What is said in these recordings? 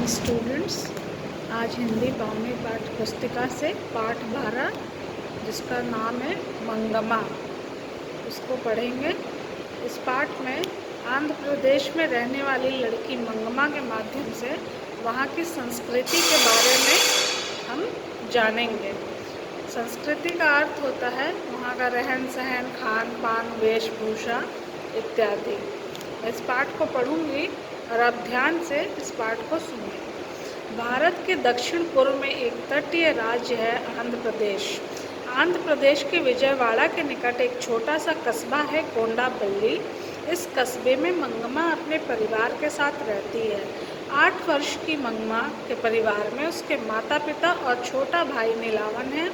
Students, आज हिंदी बारहवीं पाठ्य पुस्तिका से पाठ 12 जिसका नाम है मंगमा, इसको पढ़ेंगे। इस पाठ में आंध्र प्रदेश में रहने वाली लड़की मंगमा के माध्यम से वहाँ की संस्कृति के बारे में हम जानेंगे। संस्कृति का अर्थ होता है वहाँ का रहन सहन, खान पान, वेशभूषा इत्यादि। इस पाठ को पढ़ूंगी और आप ध्यान से इस पाठ को सुनिए। भारत के दक्षिण पूर्व में एक तटीय राज्य है आंध्र प्रदेश। आंध्र प्रदेश के विजयवाड़ा के निकट एक छोटा सा कस्बा है कोंडापल्ली। इस कस्बे में मंगमा अपने परिवार के साथ रहती है। 8 वर्ष की मंगमा के परिवार में उसके माता पिता और छोटा भाई नीलावन है।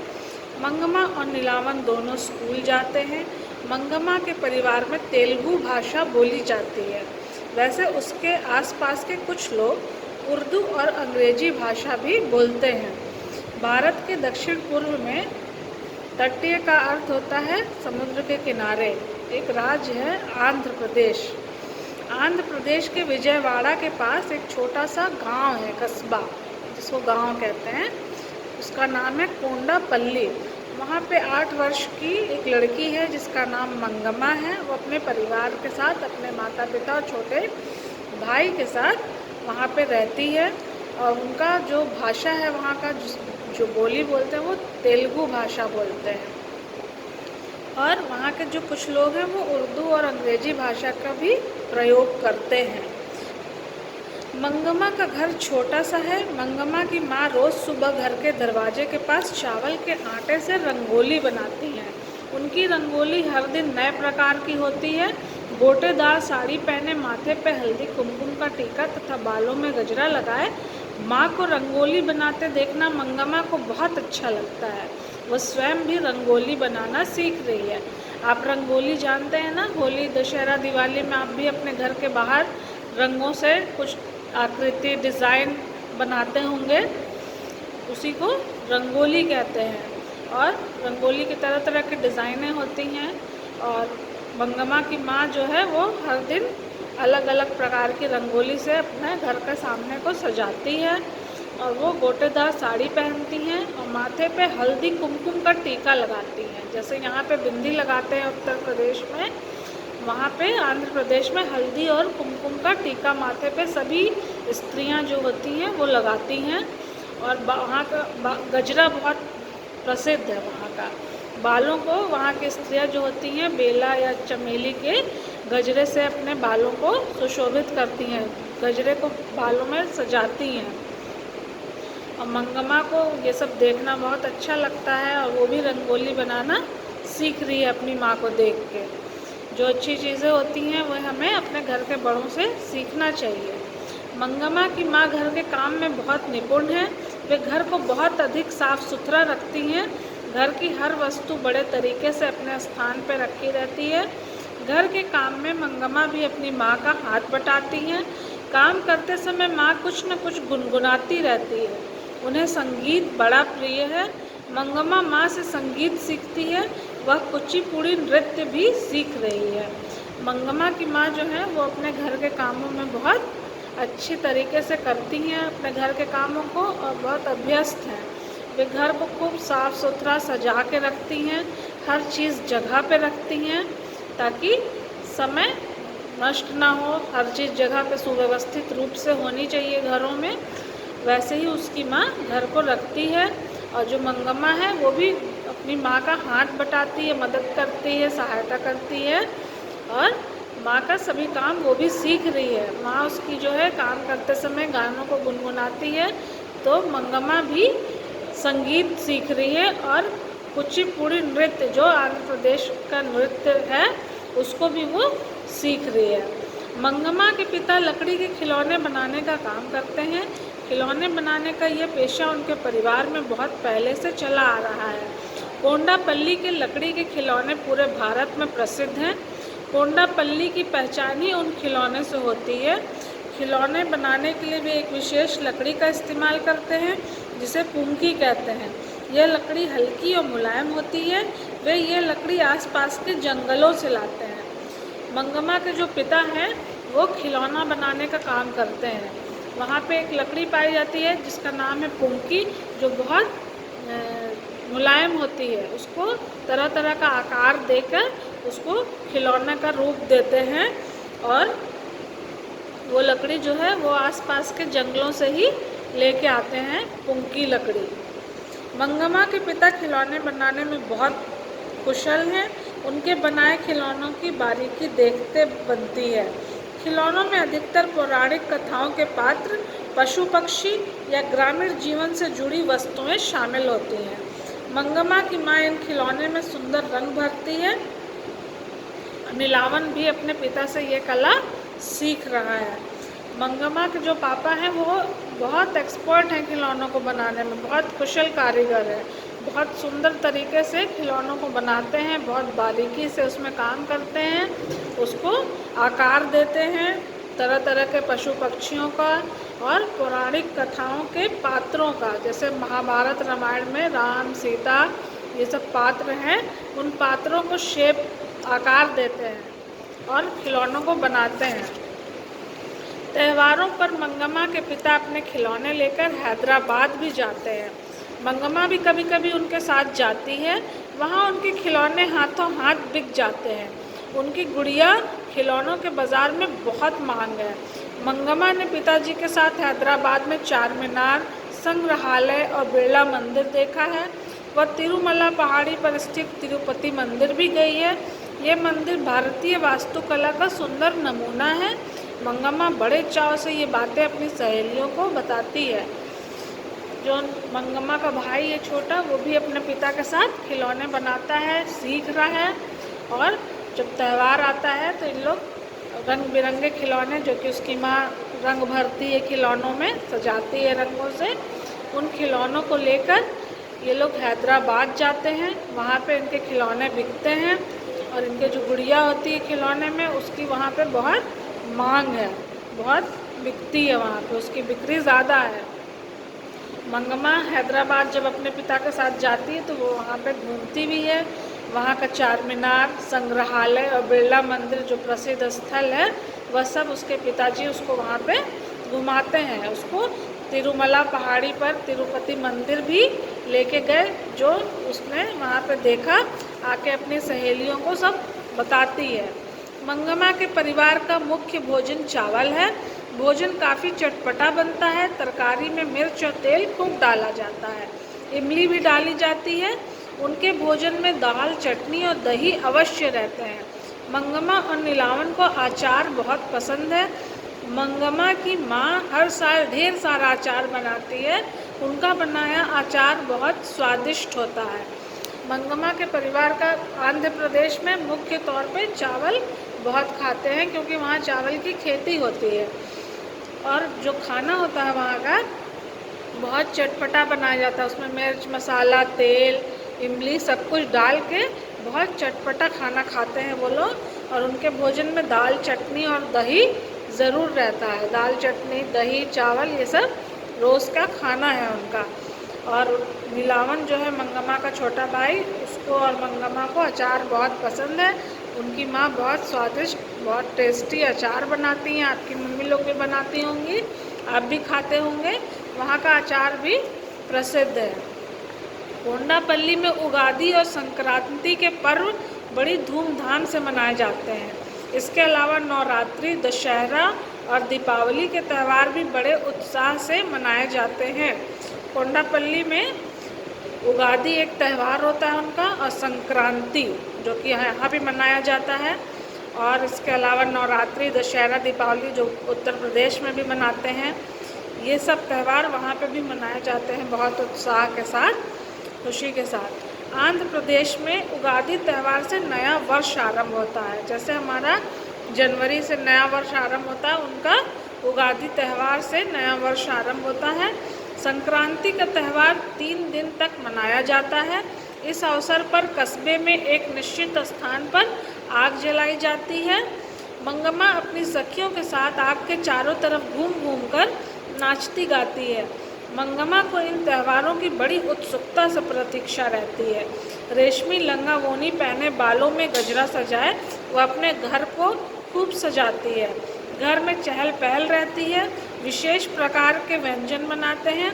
मंगमा और नीलावन दोनों स्कूल जाते हैं। मंगमा के परिवार में तेलुगु भाषा बोली जाती है। वैसे उसके आसपास के कुछ लोग उर्दू और अंग्रेजी भाषा भी बोलते हैं। भारत के दक्षिण पूर्व में तटीय का अर्थ होता है समुद्र के किनारे। एक राज्य है आंध्र प्रदेश। आंध्र प्रदेश के विजयवाड़ा के पास एक छोटा सा गांव है, कस्बा जिसको गांव कहते हैं। उसका नाम है कोंडापल्ली। वहाँ पे 8 वर्ष की एक लड़की है जिसका नाम मंगमा है। वो अपने परिवार के साथ, अपने माता पिता और छोटे भाई के साथ वहाँ पे रहती है। और उनका जो भाषा है वहाँ का जो बोली बोलते हैं वो तेलुगु भाषा बोलते हैं। और वहाँ के जो कुछ लोग हैं वो उर्दू और अंग्रेजी भाषा का भी प्रयोग करते हैं। मंगमा का घर छोटा सा है। मंगमा की माँ रोज़ सुबह घर के दरवाजे के पास चावल के आटे से रंगोली बनाती हैं। उनकी रंगोली हर दिन नए प्रकार की होती है। गोटेदार साड़ी पहने, माथे पे हल्दी कुमकुम का टीका तथा बालों में गजरा लगाए माँ को रंगोली बनाते देखना मंगमा को बहुत अच्छा लगता है। वह स्वयं भी रंगोली बनाना सीख रही है। आप रंगोली जानते हैं ना, होली, दशहरा, दिवाली में आप भी अपने घर के बाहर रंगों से कुछ आकृति, डिज़ाइन बनाते होंगे, उसी को रंगोली कहते हैं। और रंगोली की तरह तरह की डिज़ाइनें होती हैं। और मंगमा की माँ जो है वो हर दिन अलग अलग प्रकार की रंगोली से अपने घर के सामने को सजाती है। और वो गोटेदार साड़ी पहनती हैं और माथे पे हल्दी कुमकुम का टीका लगाती हैं। जैसे यहाँ पे बिंदी लगाते हैं उत्तर प्रदेश में, वहाँ पे आंध्र प्रदेश में हल्दी और कुमकुम का टीका माथे पे सभी स्त्रियाँ जो होती हैं वो लगाती हैं। और वहाँ का गजरा बहुत प्रसिद्ध है वहाँ का। बालों को वहाँ की स्त्रियाँ जो होती हैं बेला या चमेली के गजरे से अपने बालों को सुशोभित करती हैं, गजरे को बालों में सजाती हैं। और मंगमा को ये सब देखना बहुत अच्छा लगता है और वो भी रंगोली बनाना सीख रही है अपनी माँ को देख के। जो अच्छी चीज़ें होती हैं वह हमें अपने घर के बड़ों से सीखना चाहिए। मंगमा की माँ घर के काम में बहुत निपुण है। वे घर को बहुत अधिक साफ सुथरा रखती हैं। घर की हर वस्तु बड़े तरीके से अपने स्थान पर रखी रहती है। घर के काम में मंगमा भी अपनी माँ का हाथ बटाती हैं। काम करते समय माँ कुछ न कुछ गुनगुनाती रहती है। उन्हें संगीत बड़ा प्रिय है। मंगमा माँ से संगीत सीखती है। वह कुचिपुड़ी नृत्य भी सीख रही है। मंगमा की माँ जो है वो अपने घर के कामों में बहुत अच्छी तरीके से करती हैं अपने घर के कामों को और बहुत अभ्यस्त हैं। वे घर को खूब साफ़ सुथरा सजा के रखती हैं। हर चीज़ जगह पे रखती हैं ताकि समय नष्ट ना हो। हर चीज़ जगह पे सुव्यवस्थित रूप से होनी चाहिए घरों में। वैसे ही उसकी माँ घर को रखती है। और जो मंगमा है वो भी अपनी माँ का हाथ बटाती है, मदद करती है, सहायता करती है और माँ का सभी काम वो भी सीख रही है। माँ उसकी जो है काम करते समय गानों को गुनगुनाती है तो मंगमा भी संगीत सीख रही है। और कुचिपुड़ी नृत्य जो आंध्र प्रदेश का नृत्य है उसको भी वो सीख रही है। मंगमा के पिता लकड़ी के खिलौने बनाने का काम करते हैं। खिलौने बनाने का यह पेशा उनके परिवार में बहुत पहले से चला आ रहा है। कोंडापल्ली के लकड़ी के खिलौने पूरे भारत में प्रसिद्ध हैं। कोंडापल्ली की पहचान ही उन खिलौने से होती है। खिलौने बनाने के लिए वे एक विशेष लकड़ी का इस्तेमाल करते हैं जिसे पुंकी कहते हैं। यह लकड़ी हल्की और मुलायम होती है। वे ये लकड़ी आसपास के जंगलों से लाते हैं। मंगमा के जो पिता हैं वो खिलौना बनाने का काम करते हैं। वहाँ पे एक लकड़ी पाई जाती है जिसका नाम है पुंकी, जो बहुत मुलायम होती है। उसको तरह तरह का आकार देकर उसको खिलौने का रूप देते हैं, और वो लकड़ी जो है वो आसपास के जंगलों से ही लेके आते हैं, पुंकी लकड़ी। मंगम्मा के पिता खिलौने बनाने में बहुत कुशल हैं। उनके बनाए खिलौनों की बारीकी देखते बनती है। खिलौनों में अधिकतर पौराणिक कथाओं के पात्र, पशु पक्षी या ग्रामीण जीवन से जुड़ी वस्तुएं शामिल होती हैं। मंगम्मा की माँ इन खिलौने में सुंदर रंग भरती है। नीलावन भी अपने पिता से ये कला सीख रहा है। मंगम्मा के जो पापा हैं वो बहुत एक्सपर्ट हैं खिलौनों को बनाने में, बहुत कुशल कारीगर है। बहुत सुंदर तरीके से खिलौनों को बनाते हैं, बहुत बारीकी से उसमें काम करते हैं, उसको आकार देते हैं तरह तरह के पशु पक्षियों का और पौराणिक कथाओं के पात्रों का। जैसे महाभारत रामायण में राम सीता ये सब पात्र हैं, उन पात्रों को शेप आकार देते हैं और खिलौनों को बनाते हैं। त्योहारों पर मंगम्मा के पिता अपने खिलौने लेकर हैदराबाद भी जाते हैं। मंगम्मा भी कभी कभी उनके साथ जाती है। वहाँ उनके खिलौने हाथों हाथ बिक जाते हैं। उनकी गुड़िया खिलौनों के बाज़ार में बहुत मांग है। मंगम्मा ने पिताजी के साथ हैदराबाद में चार मीनार, संग्रहालय और बिरला मंदिर देखा है। वह तिरुमला पहाड़ी पर स्थित तिरुपति मंदिर भी गई है। ये मंदिर भारतीय वास्तुकला का सुंदर नमूना है। मंगम्मा बड़े चाव से ये बातें अपनी सहेलियों को बताती है। जो मंगम्मा का भाई है छोटा, वो भी अपने पिता के साथ खिलौने बनाता है, सीख रहा है। और जब त्यौहार आता है तो इन लोग रंग बिरंगे खिलौने, जो कि उसकी माँ रंग भरती है खिलौनों में, सजाती है रंगों से, उन खिलौनों को लेकर ये लोग हैदराबाद जाते हैं। वहाँ पे इनके खिलौने बिकते हैं और इनके जो गुड़िया होती है खिलौने में, उसकी वहाँ पे बहुत मांग है, बहुत बिकती है, वहाँ पे उसकी बिक्री ज़्यादा है। मंगम्मा हैदराबाद जब अपने पिता के साथ जाती है तो वो वहाँ पे घूमती भी है। वहाँ का चार मीनार, संग्रहालय और बिरला मंदिर जो प्रसिद्ध स्थल है, वह सब उसके पिताजी उसको वहाँ पे घुमाते हैं। उसको तिरुमला पहाड़ी पर तिरुपति मंदिर भी लेके गए, जो उसने वहाँ पे देखा, आके अपनी सहेलियों को सब बताती है। मंगम्मा के परिवार का मुख्य भोजन चावल है। भोजन काफ़ी चटपटा बनता है। तरकारी में मिर्च और तेल खूब डाला जाता है। इमली भी डाली जाती है। उनके भोजन में दाल, चटनी और दही अवश्य रहते हैं। मंगम्मा और नीलावन को अचार बहुत पसंद है। मंगम्मा की माँ हर साल ढेर सारा अचार बनाती है। उनका बनाया अचार बहुत स्वादिष्ट होता है। मंगम्मा के परिवार का आंध्र प्रदेश में मुख्य तौर पे चावल बहुत खाते हैं, क्योंकि वहाँ चावल की खेती होती है। और जो खाना होता है वहाँ का बहुत चटपटा बनाया जाता है। उसमें मिर्च, मसाला, तेल, इमली सब कुछ डाल के बहुत चटपटा खाना खाते हैं वो लोग। और उनके भोजन में दाल, चटनी और दही ज़रूर रहता है। दाल, चटनी, दही, चावल ये सब रोज़ का खाना है उनका। और नीलावन जो है मंगम्मा का छोटा भाई, उसको और मंगम्मा को अचार बहुत पसंद है। उनकी माँ बहुत स्वादिष्ट, बहुत टेस्टी अचार बनाती हैं। आपकी मम्मी लोग भी बनाती होंगी, आप भी खाते होंगे। वहाँ का अचार भी प्रसिद्ध है। कोंडापल्ली में उगादी और संक्रांति के पर्व बड़ी धूमधाम से मनाए जाते हैं। इसके अलावा नवरात्रि, दशहरा और दीपावली के त्यौहार भी बड़े उत्साह से मनाए जाते हैं। कोंडापल्ली में उगादी एक त्यौहार होता है उनका, और संक्रांति जो कि यहाँ भी मनाया जाता है। और इसके अलावा नवरात्रि, दशहरा, दीपावली जो उत्तर प्रदेश में भी मनाते हैं, ये सब त्यौहार वहाँ पे भी मनाए जाते हैं बहुत उत्साह के साथ, खुशी के साथ। आंध्र प्रदेश में उगादी त्यौहार से नया वर्ष आरंभ होता है। जैसे हमारा जनवरी से नया वर्ष आरंभ होता है, उनका उगादी त्यौहार से नया वर्ष आरंभ होता है। संक्रांति का त्यौहार 3 दिन तक मनाया जाता है। इस अवसर पर कस्बे में एक निश्चित स्थान पर आग जलाई जाती है। मंगम्मा अपनी सखियों के साथ आग के चारों तरफ घूम घूम कर नाचती गाती है। मंगम्मा को इन त्योहारों की बड़ी उत्सुकता से प्रतीक्षा रहती है। रेशमी लंगा वोनी पहने, बालों में गजरा सजाए, वह अपने घर को खूब सजाती है। घर में चहल पहल रहती है। विशेष प्रकार के व्यंजन बनाते हैं।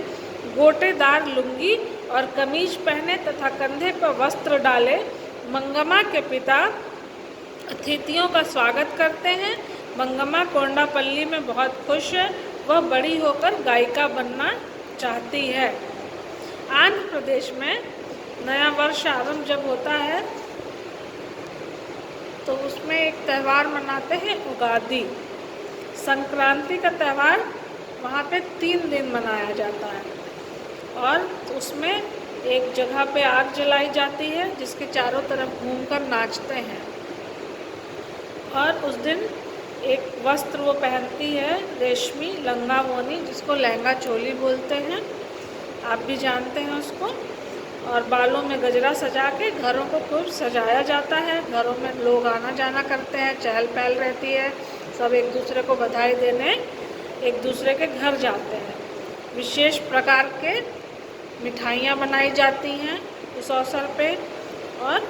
गोटेदार लुंगी और कमीज पहने तथा कंधे पर वस्त्र डाले मंगम्मा के पिता अतिथियों का स्वागत करते हैं। मंगम्मा कोंडापल्ली में बहुत खुश है। वह बड़ी होकर गायिका बनना चाहती है। आंध्र प्रदेश में नया वर्ष आरंभ जब होता है तो उसमें एक त्यौहार मनाते हैं, उगादी। संक्रांति का त्यौहार वहाँ पे 3 दिन मनाया जाता है और उसमें एक जगह पे आग जलाई जाती है जिसके चारों तरफ घूमकर नाचते हैं। और उस दिन एक वस्त्र वो पहनती है, रेशमी लंगा वोनी, जिसको लहंगा चोली बोलते हैं, आप भी जानते हैं उसको। और बालों में गजरा सजा के घरों को खूब सजाया जाता है। घरों में लोग आना जाना करते हैं, चहल पहल रहती है, सब एक दूसरे को बधाई देने एक दूसरे के घर जाते हैं। विशेष प्रकार के मिठाइयाँ बनाई जाती हैं उस अवसर पे। और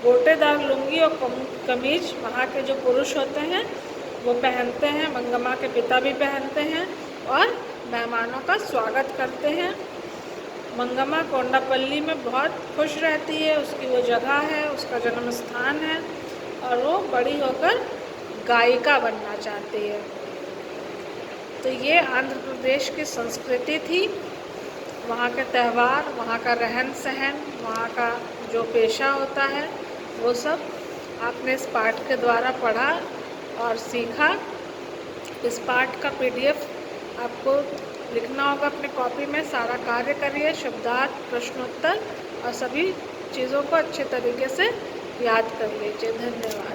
गोटेदार लुंगी और कमीज वहाँ के जो पुरुष होते हैं वो पहनते हैं, मंगम्मा के पिता भी पहनते हैं और मेहमानों का स्वागत करते हैं। मंगम्मा कोंडापल्ली में बहुत खुश रहती है, उसकी वो जगह है, उसका जन्म स्थान है और वो बड़ी होकर गायिका बनना चाहती है। तो ये आंध्र प्रदेश की संस्कृति थी, वहाँ के त्यौहार, वहाँ का रहन सहन, वहाँ का जो पेशा होता है वो सब आपने इस पाठ के द्वारा पढ़ा और सीखा। इस पाठ का PDF आपको लिखना होगा अपने कॉपी में। सारा कार्य करिए, शब्दार्थ, प्रश्नोत्तर और सभी चीज़ों को अच्छे तरीके से याद कर लीजिए। धन्यवाद।